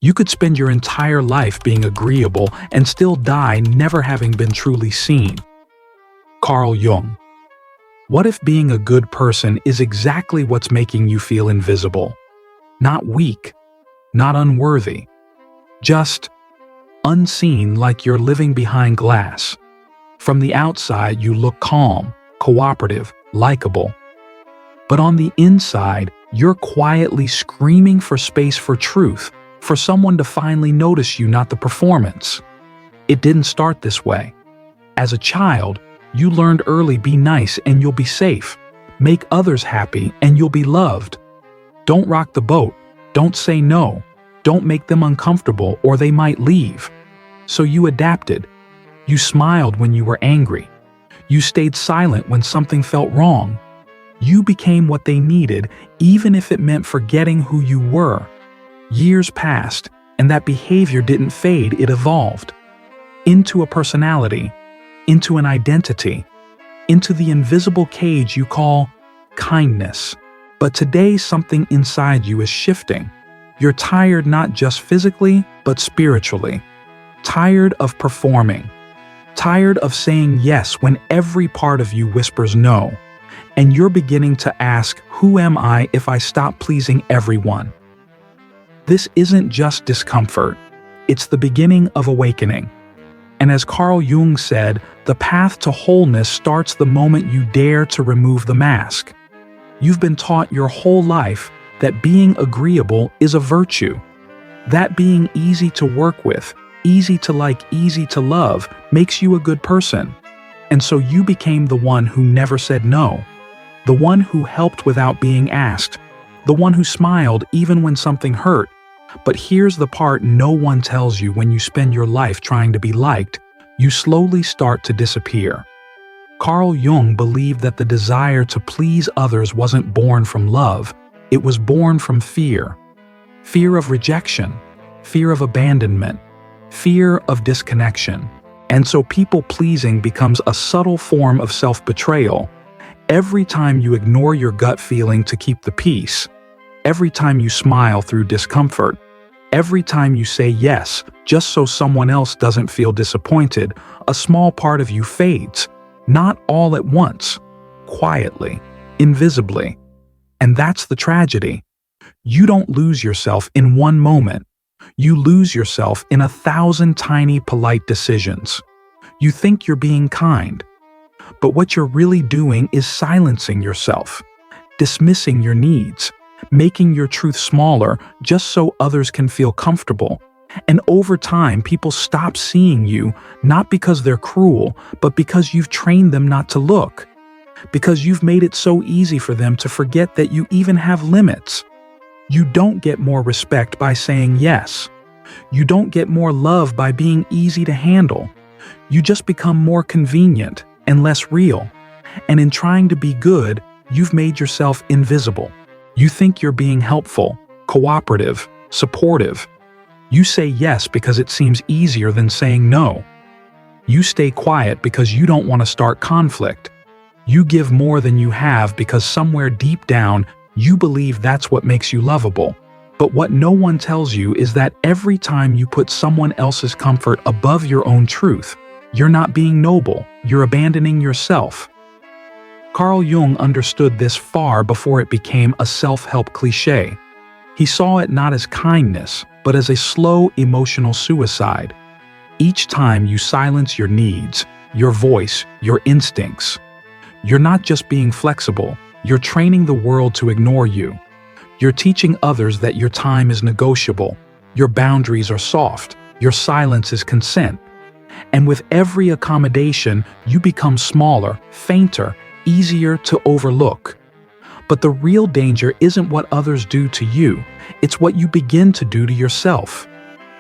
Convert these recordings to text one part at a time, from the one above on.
You could spend your entire life being agreeable and still die never having been truly seen. Carl Jung. What if being a good person is exactly what's making you feel invisible? Not weak, not unworthy, just unseen, like you're living behind glass. From the outside, you look calm, cooperative, likable. But on the inside, you're quietly screaming for space for truth, for someone to finally notice you, not the performance. It didn't start this way. As a child, you learned early: be nice and you'll be safe. Make others happy and you'll be loved. Don't rock the boat. Don't say no. Don't make them uncomfortable or they might leave. So you adapted. You smiled when you were angry. You stayed silent when something felt wrong. You became what they needed, even if it meant forgetting who you were. Years passed, and that behavior didn't fade, it evolved. Into a personality, into an identity, into the invisible cage you call kindness. But today, something inside you is shifting. You're tired not just physically, but spiritually. Tired of performing. Tired of saying yes when every part of you whispers no. And you're beginning to ask, who am I if I stop pleasing everyone? This isn't just discomfort. It's the beginning of awakening. And as Carl Jung said, the path to wholeness starts the moment you dare to remove the mask. You've been taught your whole life that being agreeable is a virtue. That being easy to work with, easy to like, easy to love, makes you a good person. And so you became the one who never said no. The one who helped without being asked. The one who smiled even when something hurt. But here's the part no one tells you: when you spend your life trying to be liked, you slowly start to disappear. Carl Jung believed that the desire to please others wasn't born from love, it was born from fear. Fear of rejection, fear of abandonment, fear of disconnection. And so people-pleasing becomes a subtle form of self-betrayal. Every time you ignore your gut feeling to keep the peace, every time you smile through discomfort, every time you say yes just so someone else doesn't feel disappointed, a small part of you fades. Not all at once, quietly, invisibly. And that's the tragedy. You don't lose yourself in one moment. You lose yourself in 1,000 tiny, polite decisions. You think you're being kind, but what you're really doing is silencing yourself, dismissing your needs, making your truth smaller just so others can feel comfortable. And over time, people stop seeing you, not because they're cruel, but because you've trained them not to look. Because you've made it so easy for them to forget that you even have limits. You don't get more respect by saying yes. You don't get more love by being easy to handle. You just become more convenient and less real. And in trying to be good, you've made yourself invisible. You think you're being helpful, cooperative, supportive. You say yes because it seems easier than saying no. You stay quiet because you don't want to start conflict. You give more than you have because somewhere deep down, you believe that's what makes you lovable. But what no one tells you is that every time you put someone else's comfort above your own truth, you're not being noble, you're abandoning yourself. Carl Jung understood this far before it became a self-help cliché. He saw it not as kindness, but as a slow emotional suicide. Each time you silence your needs, your voice, your instincts, you're not just being flexible, you're training the world to ignore you. You're teaching others that your time is negotiable, your boundaries are soft, your silence is consent. And with every accommodation, you become smaller, fainter, easier to overlook. But the real danger isn't what others do to you, it's what you begin to do to yourself.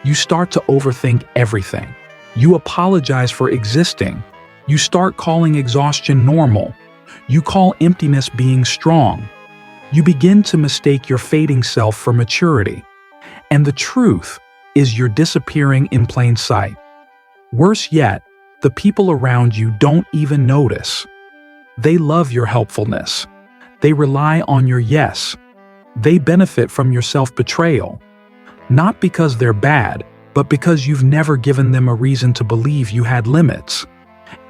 You start to overthink everything. You apologize for existing. You start calling exhaustion normal. You call emptiness being strong. You begin to mistake your fading self for maturity. And the truth is you're disappearing in plain sight. Worse yet, the people around you don't even notice. They love your helpfulness. They rely on your yes. They benefit from your self-betrayal. Not because they're bad, but because you've never given them a reason to believe you had limits.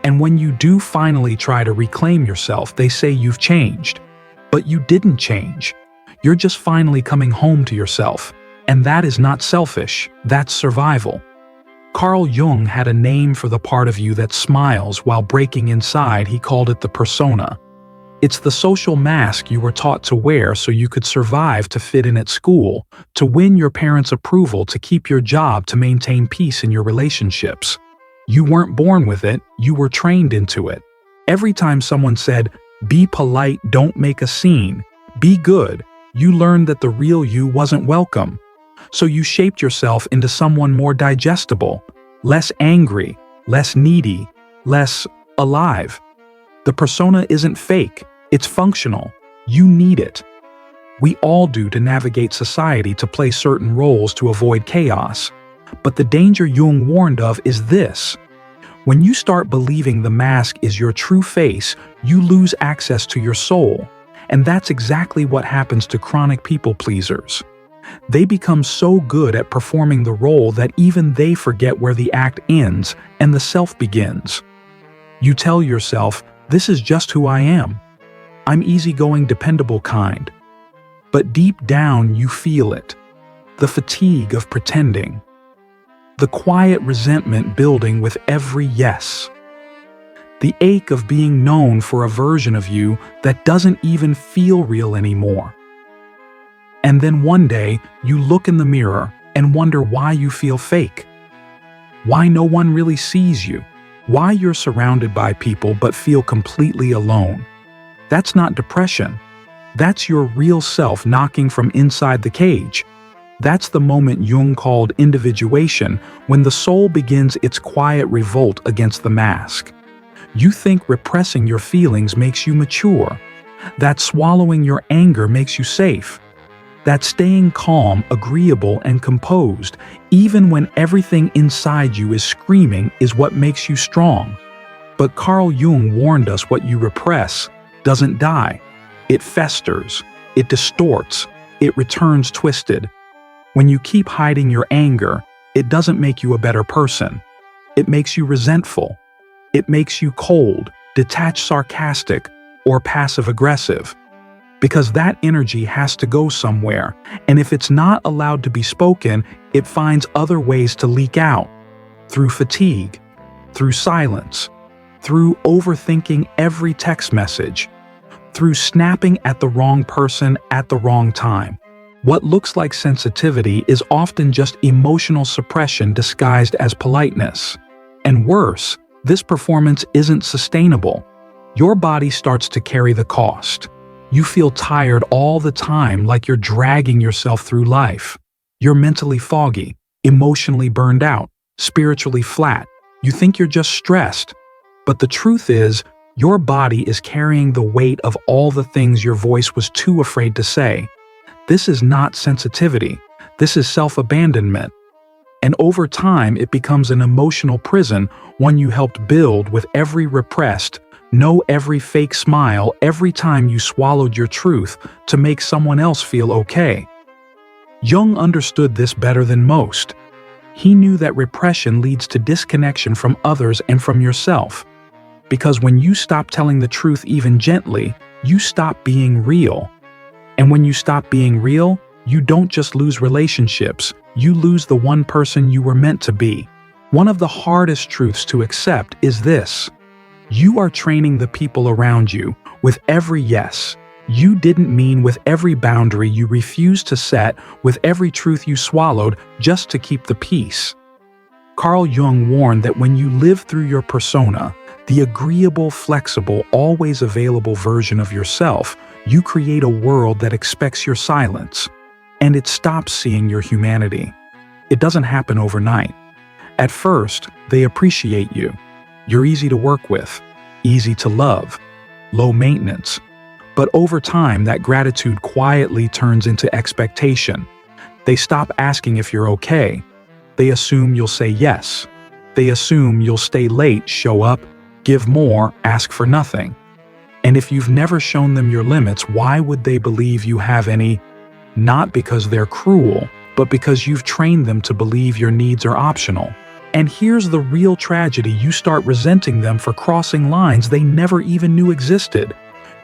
And when you do finally try to reclaim yourself, they say you've changed. But you didn't change. You're just finally coming home to yourself. And that is not selfish, that's survival. Carl Jung had a name for the part of you that smiles while breaking inside. He called it the persona. It's the social mask you were taught to wear so you could survive, to fit in at school, to win your parents' approval, to keep your job, to maintain peace in your relationships. You weren't born with it, you were trained into it. Every time someone said, "Be polite, don't make a scene, be good," you learned that the real you wasn't welcome. So you shaped yourself into someone more digestible, less angry, less needy, less alive. The persona isn't fake, it's functional. You need it. We all do to navigate society, to play certain roles, to avoid chaos. But the danger Jung warned of is this. When you start believing the mask is your true face, you lose access to your soul. And that's exactly what happens to chronic people pleasers. They become so good at performing the role that even they forget where the act ends and the self begins. You tell yourself, "This is just who I am. I'm easygoing, dependable kind." But deep down you feel it. The fatigue of pretending. The quiet resentment building with every yes. The ache of being known for a version of you that doesn't even feel real anymore. And then one day, you look in the mirror and wonder why you feel fake. Why no one really sees you. Why you're surrounded by people but feel completely alone. That's not depression. That's your real self knocking from inside the cage. That's the moment Jung called individuation, when the soul begins its quiet revolt against the mask. You think repressing your feelings makes you mature. That swallowing your anger makes you safe. That staying calm, agreeable, and composed, even when everything inside you is screaming, is what makes you strong. But Carl Jung warned us what you repress doesn't die. It festers, it distorts, it returns twisted. When you keep hiding your anger, it doesn't make you a better person. It makes you resentful. It makes you cold, detached, sarcastic, or passive-aggressive. Because that energy has to go somewhere, and if it's not allowed to be spoken, it finds other ways to leak out. Through fatigue, through silence, through overthinking every text message, through snapping at the wrong person at the wrong time. What looks like sensitivity is often just emotional suppression disguised as politeness. And worse, this performance isn't sustainable. Your body starts to carry the cost. You feel tired all the time, like you're dragging yourself through life. You're mentally foggy, emotionally burned out, spiritually flat. You think you're just stressed. But the truth is, your body is carrying the weight of all the things your voice was too afraid to say. This is not sensitivity. This is self-abandonment. And over time, it becomes an emotional prison, one you helped build with every repressed, every fake smile, every time you swallowed your truth to make someone else feel okay. Jung understood this better than most. He knew that repression leads to disconnection from others and from yourself. Because when you stop telling the truth even gently, you stop being real. And when you stop being real, you don't just lose relationships, you lose the one person you were meant to be. One of the hardest truths to accept is this. You are training the people around you with every yes you didn't mean, with every boundary you refused to set, with every truth you swallowed just to keep the peace. Carl Jung warned that when you live through your persona, the agreeable, flexible, always available version of yourself, you create a world that expects your silence, and it stops seeing your humanity. It doesn't happen overnight. At first, they appreciate you. You're easy to work with, easy to love, low maintenance. But over time, that gratitude quietly turns into expectation. They stop asking if you're okay. They assume you'll say yes. They assume you'll stay late, show up, give more, ask for nothing. And if you've never shown them your limits, why would they believe you have any? Not because they're cruel, but because you've trained them to believe your needs are optional. And here's the real tragedy: you start resenting them for crossing lines they never even knew existed.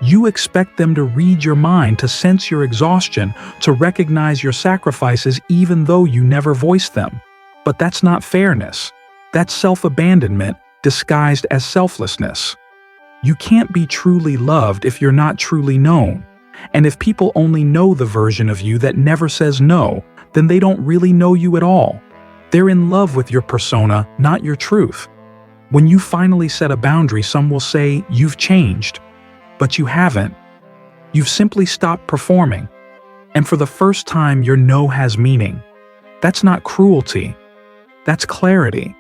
You expect them to read your mind, to sense your exhaustion, to recognize your sacrifices even though you never voiced them. But that's not fairness. That's self-abandonment disguised as selflessness. You can't be truly loved if you're not truly known. And if people only know the version of you that never says no, then they don't really know you at all. They're in love with your persona, not your truth. When you finally set a boundary, some will say you've changed. But you haven't. You've simply stopped performing. And for the first time, your no has meaning. That's not cruelty. That's clarity.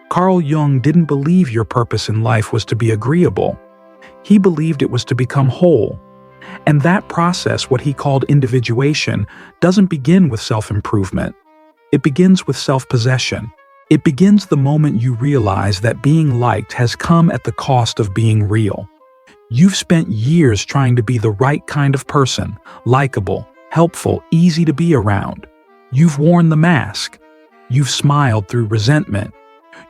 Carl Jung didn't believe your purpose in life was to be agreeable. He believed it was to become whole. And that process, what he called individuation, doesn't begin with self-improvement. It begins with self-possession. It begins the moment you realize that being liked has come at the cost of being real. You've spent years trying to be the right kind of person, likable, helpful, easy to be around. You've worn the mask. You've smiled through resentment.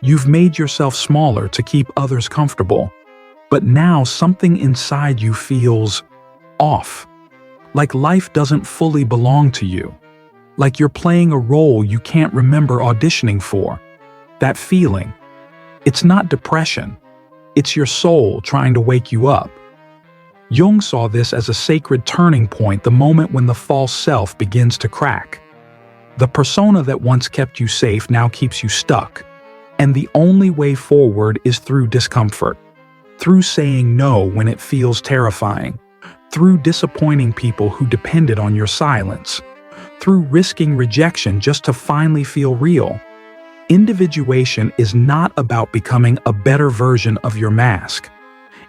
You've made yourself smaller to keep others comfortable. But now something inside you feels off. Like life doesn't fully belong to you. Like you're playing a role you can't remember auditioning for. That feeling, it's not depression. It's your soul trying to wake you up. Jung saw this as a sacred turning point, the moment when the false self begins to crack. The persona that once kept you safe now keeps you stuck. And the only way forward is through discomfort. Through saying no when it feels terrifying. Through disappointing people who depended on your silence. Through risking rejection just to finally feel real. Individuation is not about becoming a better version of your mask.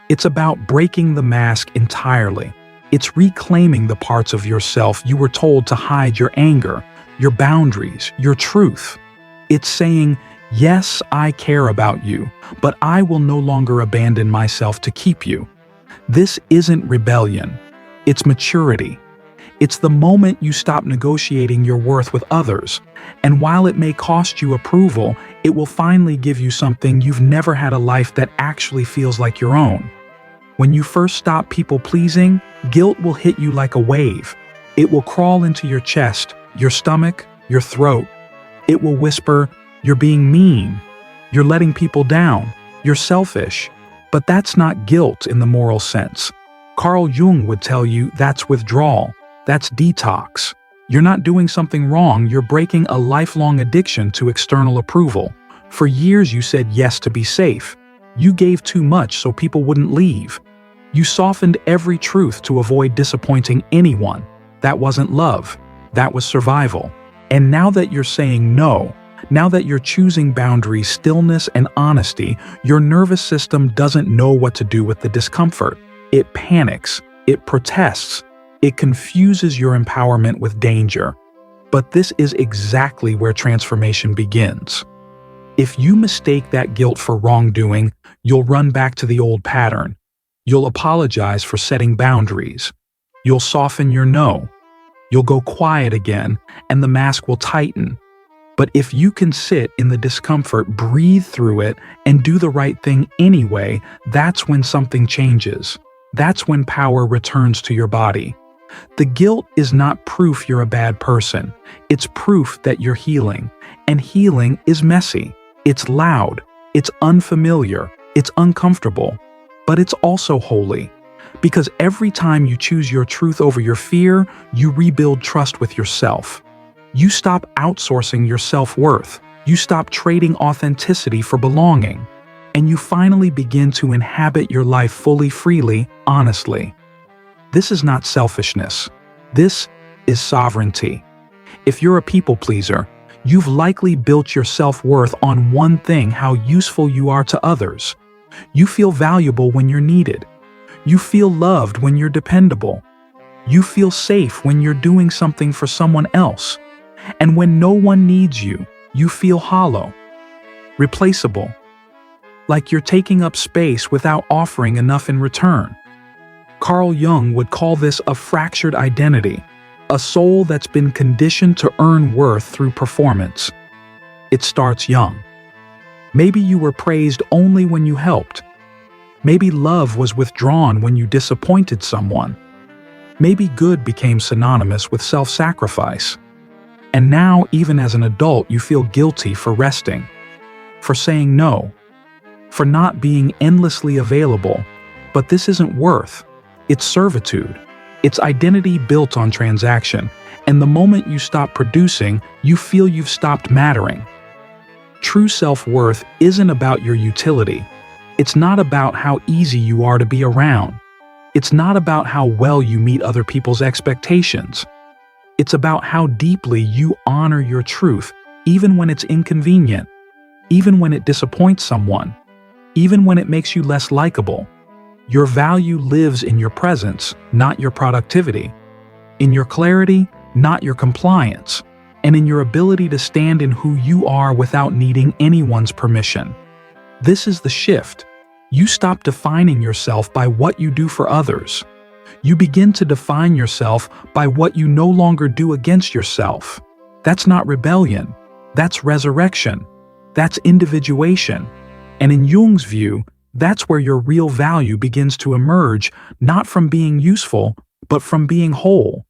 It's about breaking the mask entirely. It's reclaiming the parts of yourself you were told to hide: your anger, your boundaries, your truth. It's saying, yes, I care about you, but I will no longer abandon myself to keep you. This isn't rebellion. It's maturity. It's the moment you stop negotiating your worth with others, and while it may cost you approval, it will finally give you something you've never had: a life that actually feels like your own. When you first stop people-pleasing, guilt will hit you like a wave. It will crawl into your chest, your stomach, your throat. It will whisper, "You're being mean. You're letting people down. You're selfish." But that's not guilt in the moral sense. Carl Jung would tell you that's withdrawal. That's detox. You're not doing something wrong, you're breaking a lifelong addiction to external approval. For years you said yes to be safe. You gave too much so people wouldn't leave. You softened every truth to avoid disappointing anyone. That wasn't love. That was survival. And now that you're saying no, now that you're choosing boundaries, stillness, and honesty, your nervous system doesn't know what to do with the discomfort. It panics. It protests. It confuses your empowerment with danger. But this is exactly where transformation begins. If you mistake that guilt for wrongdoing, you'll run back to the old pattern. You'll apologize for setting boundaries. You'll soften your no. You'll go quiet again, and the mask will tighten. But if you can sit in the discomfort, breathe through it, and do the right thing anyway, that's when something changes. That's when power returns to your body. The guilt is not proof you're a bad person. It's proof that you're healing. And healing is messy. It's loud. It's unfamiliar. It's uncomfortable. But it's also holy. Because every time you choose your truth over your fear, you rebuild trust with yourself. You stop outsourcing your self-worth. You stop trading authenticity for belonging. And you finally begin to inhabit your life fully, freely, honestly. This is not selfishness. This is sovereignty. If you're a people pleaser, you've likely built your self-worth on one thing: how useful you are to others. You feel valuable when you're needed. You feel loved when you're dependable. You feel safe when you're doing something for someone else. And when no one needs you, you feel hollow, replaceable, like you're taking up space without offering enough in return. Carl Jung would call this a fractured identity. a soul that's been conditioned to earn worth through performance. It starts young. Maybe you were praised only when you helped. Maybe love was withdrawn when you disappointed someone. Maybe good became synonymous with self-sacrifice. And now, even as an adult, you feel guilty for resting, for saying no, for not being endlessly available. But this isn't worth. It's servitude. It's identity built on transaction. And the moment you stop producing, you feel you've stopped mattering. True self-worth isn't about your utility. It's not about how easy you are to be around. It's not about how well you meet other people's expectations. It's about how deeply you honor your truth, even when it's inconvenient, even when it disappoints someone, even when it makes you less likable. Your value lives in your presence, not your productivity, in your clarity, not your compliance, and in your ability to stand in who you are without needing anyone's permission. This is the shift. You stop defining yourself by what you do for others. You begin to define yourself by what you no longer do against yourself. That's not rebellion. That's resurrection. That's individuation. And in Jung's view, that's where your real value begins to emerge, not from being useful, but from being whole.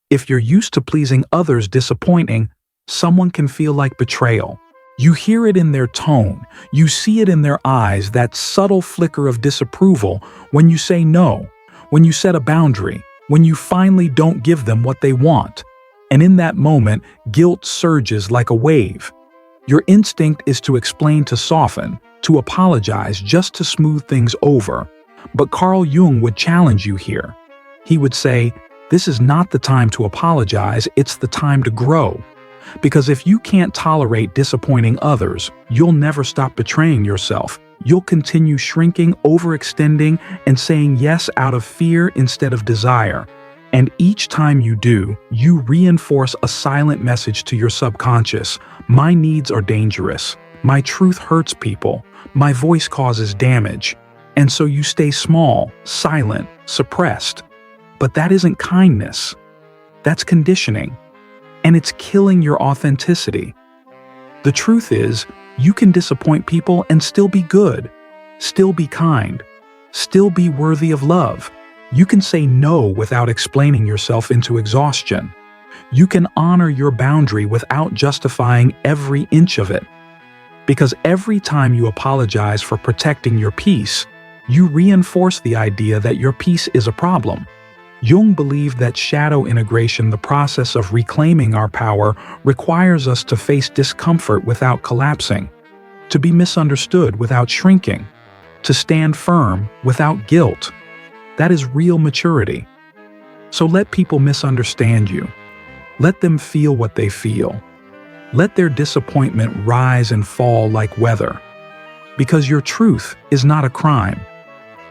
If you're used to pleasing others disappointing, someone can feel like betrayal. You hear it in their tone, you see it in their eyes, that subtle flicker of disapproval when you say no, when you set a boundary, when you finally don't give them what they want. And in that moment, guilt surges like a wave. Your instinct is to explain, to soften, to apologize, just to smooth things over. But Carl Jung would challenge you here. He would say, this is not the time to apologize, it's the time to grow. Because if you can't tolerate disappointing others, you'll never stop betraying yourself. You'll continue shrinking, overextending, and saying yes out of fear instead of desire. And each time you do, you reinforce a silent message to your subconscious. My needs are dangerous. My truth hurts people. My voice causes damage. And so you stay small, silent, suppressed. But that isn't kindness. That's conditioning. And it's killing your authenticity. The truth is, you can disappoint people and still be good, still be kind, still be worthy of love. You can say no without explaining yourself into exhaustion. You can honor your boundary without justifying every inch of it. Because every time you apologize for protecting your peace, you reinforce the idea that your peace is a problem. Jung believed that shadow integration, the process of reclaiming our power, requires us to face discomfort without collapsing, to be misunderstood without shrinking, to stand firm without guilt. That is real maturity. So let people misunderstand you. Let them feel what they feel. Let their disappointment rise and fall like weather. Because your truth is not a crime.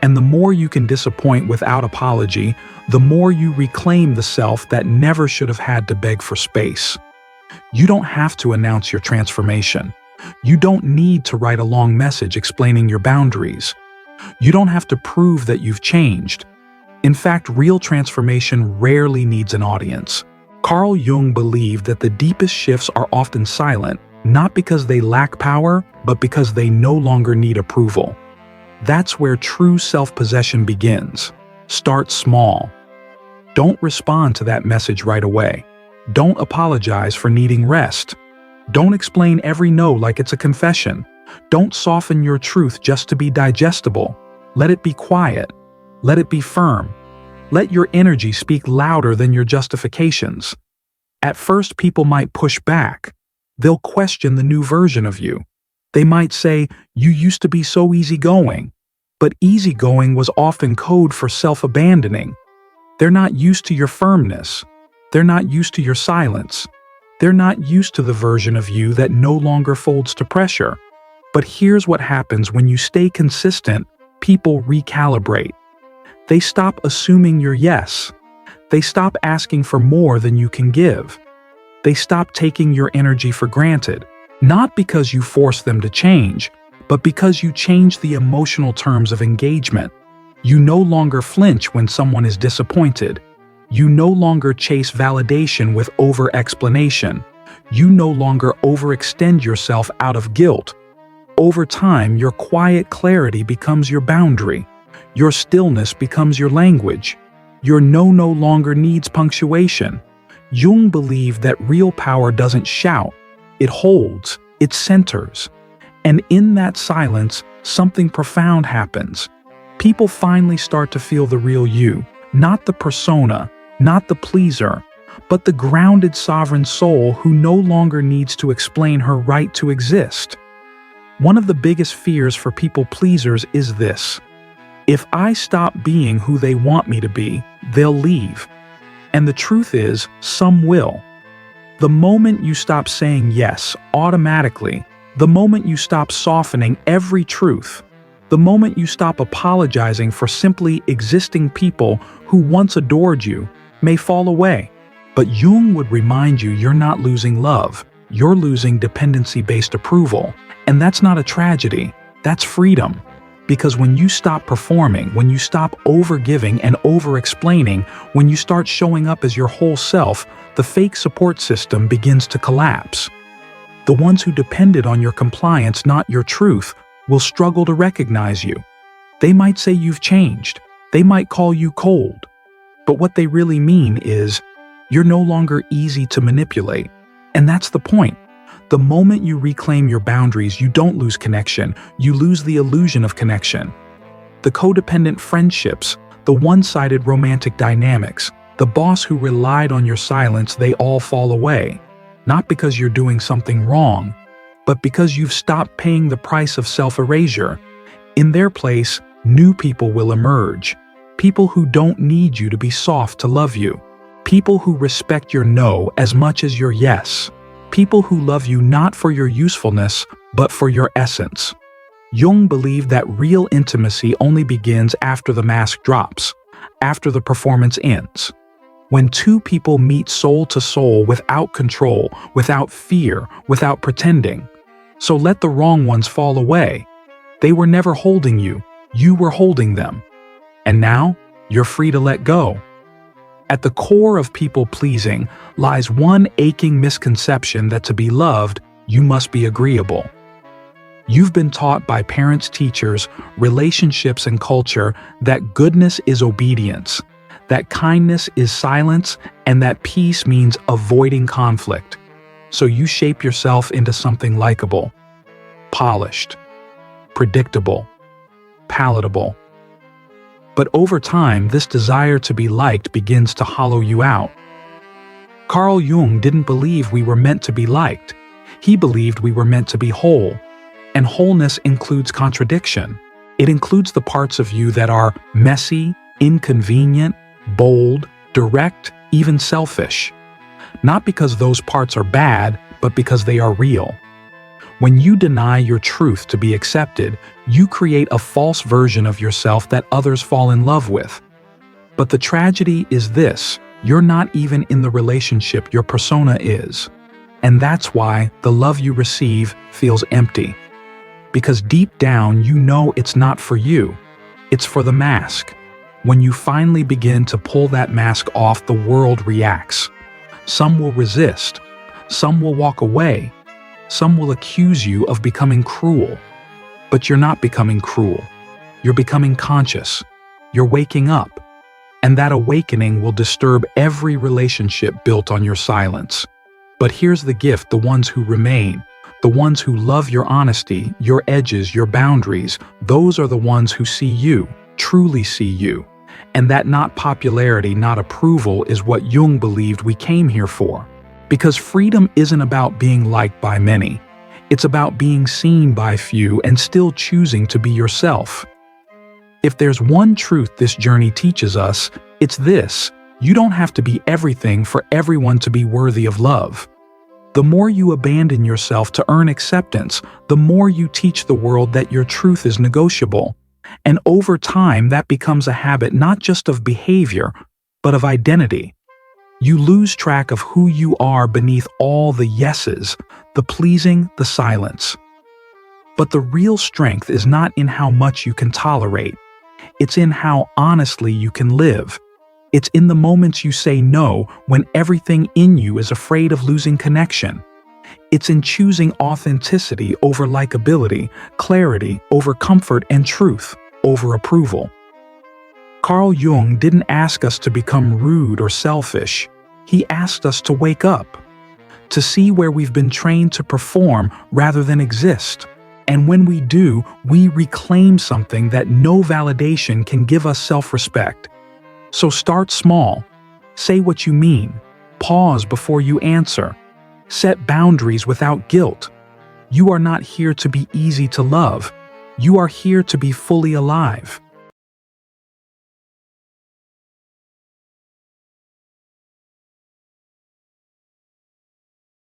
And the more you can disappoint without apology, the more you reclaim the self that never should have had to beg for space. You don't have to announce your transformation. You don't need to write a long message explaining your boundaries. You don't have to prove that you've changed. In fact, real transformation rarely needs an audience. Carl Jung believed that the deepest shifts are often silent, not because they lack power, but because they no longer need approval. That's where true self-possession begins. Start small. Don't respond to that message right away. Don't apologize for needing rest. Don't explain every no like it's a confession. Don't soften your truth just to be digestible. Let it be quiet. Let it be firm. Let your energy speak louder than your justifications. At first, people might push back. They'll question the new version of you. They might say, you used to be so easygoing. But easygoing was often code for self-abandoning. They're not used to your firmness. They're not used to your silence. They're not used to the version of you that no longer folds to pressure. But here's what happens when you stay consistent: people recalibrate. They stop assuming your yes. They stop asking for more than you can give. They stop taking your energy for granted, not because you force them to change, but because you change the emotional terms of engagement. You no longer flinch when someone is disappointed. You no longer chase validation with over-explanation. You no longer overextend yourself out of guilt. Over time, your quiet clarity becomes your boundary. Your stillness becomes your language. Your no longer needs punctuation. Jung believed that real power doesn't shout. It holds. It centers. And in that silence, something profound happens. People finally start to feel the real you, not the persona, not the pleaser, but the grounded sovereign soul who no longer needs to explain her right to exist. One of the biggest fears for people pleasers is this: if I stop being who they want me to be, they'll leave. And the truth is, some will. The moment you stop saying yes automatically, the moment you stop softening every truth, the moment you stop apologizing for simply existing, people who once adored you may fall away. But Jung would remind you you're not losing love, you're losing dependency-based approval. And that's not a tragedy, that's freedom. Because when you stop performing, when you stop over-giving and over-explaining, when you start showing up as your whole self, the fake support system begins to collapse. The ones who depended on your compliance, not your truth, will struggle to recognize you. They might say you've changed. They might call you cold. But what they really mean is, you're no longer easy to manipulate. And that's the point. The moment you reclaim your boundaries, you don't lose connection, you lose the illusion of connection. The codependent friendships, the one-sided romantic dynamics, the boss who relied on your silence, they all fall away. Not because you're doing something wrong, but because you've stopped paying the price of self-erasure. In their place, new people will emerge. People who don't need you to be soft to love you. People who respect your no as much as your yes. People who love you not for your usefulness, but for your essence. Jung believed that real intimacy only begins after the mask drops, after the performance ends. When two people meet soul to soul without control, without fear, without pretending. So let the wrong ones fall away. They were never holding you, you were holding them. And now, you're free to let go. At the core of people-pleasing lies one aching misconception that to be loved, you must be agreeable. You've been taught by parents, teachers, relationships, and culture that goodness is obedience, that kindness is silence, and that peace means avoiding conflict. So you shape yourself into something likable, polished, predictable, palatable. But over time, this desire to be liked begins to hollow you out. Carl Jung didn't believe we were meant to be liked. He believed we were meant to be whole. And wholeness includes contradiction. It includes the parts of you that are messy, inconvenient, bold, direct, even selfish. Not because those parts are bad, but because they are real. When you deny your truth to be accepted, you create a false version of yourself that others fall in love with. But the tragedy is this: you're not even in the relationship your persona is. And that's why the love you receive feels empty. Because deep down you know it's not for you. It's for the mask. When you finally begin to pull that mask off, the world reacts. Some will resist. Some will walk away. Some will accuse you of becoming cruel. But you're not becoming cruel. You're becoming conscious. You're waking up. And that awakening will disturb every relationship built on your silence. But here's the gift: the ones who remain, the ones who love your honesty, your edges, your boundaries, those are the ones who see you, truly see you. And that not popularity, not approval is what Jung believed we came here for. Because freedom isn't about being liked by many. It's about being seen by few and still choosing to be yourself. If there's one truth this journey teaches us, it's this: you don't have to be everything for everyone to be worthy of love. The more you abandon yourself to earn acceptance, the more you teach the world that your truth is negotiable. And over time, that becomes a habit not just of behavior, but of identity. You lose track of who you are beneath all the yeses, the pleasing, the silence. But the real strength is not in how much you can tolerate. It's in how honestly you can live. It's in the moments you say no when everything in you is afraid of losing connection. It's in choosing authenticity over likability, clarity over comfort, and truth over approval. Carl Jung didn't ask us to become rude or selfish. He asked us to wake up, to see where we've been trained to perform rather than exist. And when we do, we reclaim something that no validation can give us: self-respect. So start small. Say what you mean. Pause before you answer. Set boundaries without guilt. You are not here to be easy to love. You are here to be fully alive.